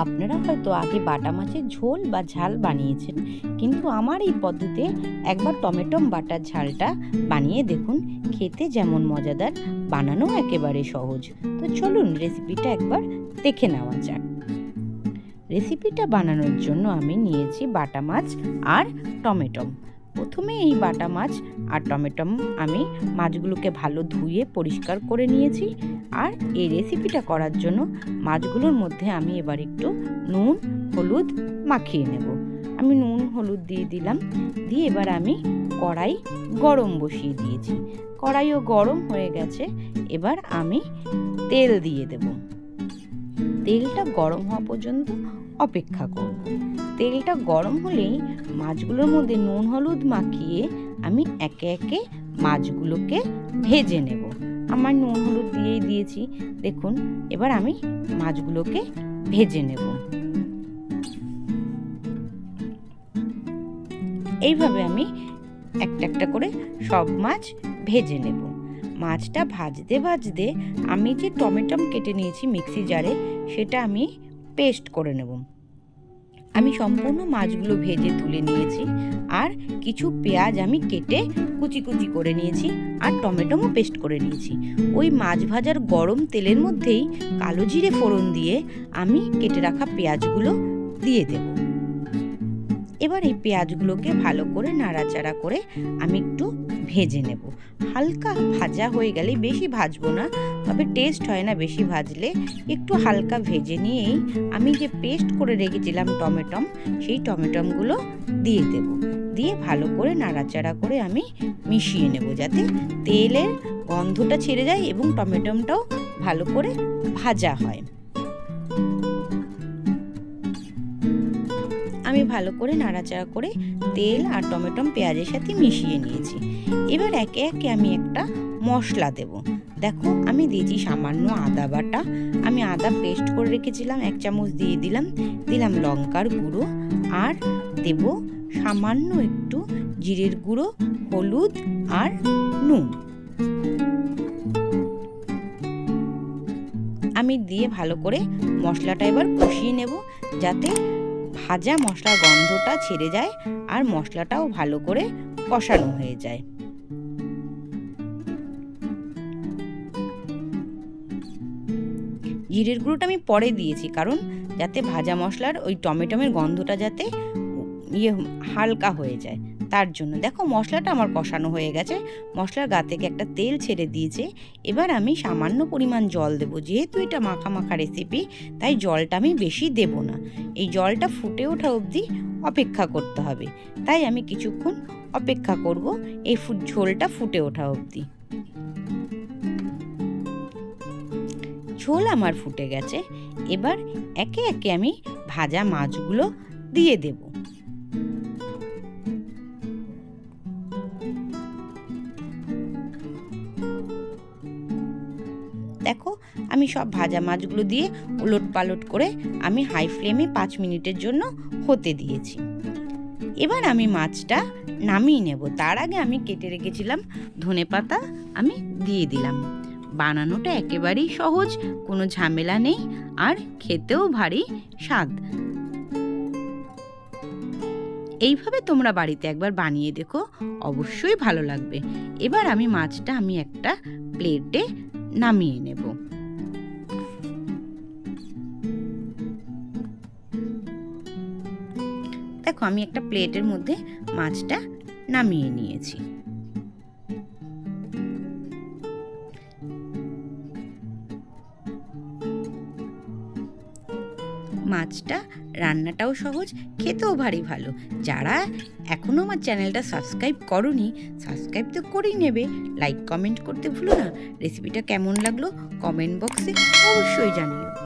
আপনারা হয়তো আগে বাটা মাছের ঝোল বা ঝাল বানিয়েছেন, কিন্তু আমার এই পদ্ধতিতে একবার টমেটো বাটার ঝালটা বানিয়ে দেখুন। খেতে যেমন মজাদার, বানানো একেবারে সহজ। তো চলুন রেসিপিটা একবার দেখে নেওয়া যাক। রেসিপিটা বানানোর জন্য আমি নিয়েছি বাটা মাছ আর টমেটো। প্রথমে এই বাটা মাছ আর টমেটো আমি মাছগুলোকে ভালো ধুয়ে পরিষ্কার করে নিয়েছি। আর এই রেসিপিটা করার জন্য মাছগুলোর মধ্যে আমি এবার একটু নুন হলুদ মাখিয়ে নেব। আমি নুন হলুদ দিয়ে দিলাম, দিয়ে এবার আমি কড়াই গরম বসিয়ে দিয়েছি। কড়াইও গরম হয়ে গেছে, এবার আমি তেল দিয়ে দেব। তেলটা গরম হওয়া পর্যন্ত অপেক্ষা করব। তেলটা গরম হলেই মাছগুলোর মধ্যে নুন হলুদ মাখিয়ে আমি একে একে মাছগুলোকে ভেজে নেব। আমার নুন হলুদ দিয়েই দিয়েছি, দেখুন। এবার আমি মাছগুলোকে ভেজে নেব। এইভাবে আমি একটা একটা করে সব মাছ ভেজে নেব। মাছটা ভাজতে ভাজতে আমি যে টমেটো কেটে নিয়েছি মিক্সি জারে, সেটা আমি পেস্ট করে নেব। আমি সম্পূর্ণ মাছগুলো ভেজে তুলে নিয়েছি, আর কিছু পেঁয়াজ আমি কেটে কুচি কুচি করে নিয়েছি, আর টমেটোও পেস্ট করে নিয়েছি। ওই মাছ ভাজার গরম তেলের মধ্যেই কালো জিরে ফোড়ন দিয়ে আমি কেটে রাখা পেঁয়াজগুলো দিয়ে দেব। এবার এই পেঁয়াজগুলোকে ভালো করে নাড়াচাড়া করে আমি একটু ভেজে নেব। হালকা ভাজা হয়ে গেলে, বেশি ভাজবো না, তবে টেস্ট হয় না বেশি ভাজলে। একটু হালকা ভেজে নিয়েই আমি যে পেস্ট করে রেখেছিলাম টমেটো, সেই টমেটোগুলো দিয়ে দেব। দিয়ে ভালো করে নাড়াচাড়া করে আমি মিশিয়ে নেব, যাতে তেলের গন্ধটা ছেড়ে যায় এবং টমেটোটাও ভালো করে ভাজা হয়। আমি ভালো করে নাড়াচাড়া করে তেল আর টমেটো পেঁয়াজের সাথে মিশিয়ে নিয়েছি। এবার একে একে আমি একটা মশলা দেব। দেখো, আমি দিয়েছি সামান্য আদা বাটা। আমি আদা পেস্ট করে রেখেছিলাম, 1 চামচ দিয়ে দিলাম। দিলাম লঙ্কার গুঁড়ো, আর দেব সামান্য একটু জিরের গুঁড়ো, হলুদ আর নুন। আমি দিয়ে ভালো করে মশলাটা এবার কষিয়ে নেব, যাতে ভাজা মশলার গন্ধটা ছেড়ে যায় আর মশলাটাও ভালো করে কষানো হয়ে যায়। জিরের গুঁড়োটা আমি পরে দিয়েছি, কারণ যাতে ভাজা মশলার ওই টমেটোমের গন্ধটা যাতে হালকা হয়ে যায়, তার জন্য। দেখো, মশলাটা আমার কষানো হয়ে গেছে, মশলার গা থেকে একটা তেল ছেড়ে দিয়েছে। এবার আমি সামান্য পরিমাণ জল দেব। যেহেতু এটা মাখা মাখা রেসিপি, তাই জলটা আমি বেশি দেব না। এই জলটা ফুটে ওঠা অবধি অপেক্ষা করতে হবে, তাই আমি কিছুক্ষণ অপেক্ষা করব এই ঝোলটা ফুটে ওঠা অবধি। ঝোল আমার ফুটে গেছে, এবার একে একে আমি ভাজা মাছগুলো দিয়ে দেব। দেখো, আমি সব ভাজা মাছগুলো দিয়ে উলট পালট করে আমি হাই ফ্লেমে 5 মিনিটের জন্য হতে দিয়েছি। এবার আমি মাছটা নামিয়ে নেব। তার আগে আমি কেটে রেখেছিলাম ধনেপাতা, আমি দিয়ে দিলাম। বানানোটা একেবারেই সহজ, কোনো ঝামেলা নেই, আর খেতেও ভারী স্বাদ। এইভাবে তোমরা বাড়িতে একবার বানিয়ে দেখো, অবশ্যই ভালো লাগবে। এবার আমি মাছটা একটা প্লেটে নামিয়ে নেব। দেখো, আমি একটা প্লেটের মধ্যে মাছটা নামিয়ে নিয়েছি। মাছটা রান্নাটাও সহজ, খেতেও ভারী ভালো। যারা এখনও আমার চ্যানেলটা সাবস্ক্রাইব করোনি, সাবস্ক্রাইব তো করেই নেবে। লাইক কমেন্ট করতে ভুলো না। রেসিপিটা কেমন লাগলো কমেন্ট বক্সে অবশ্যই জানিও।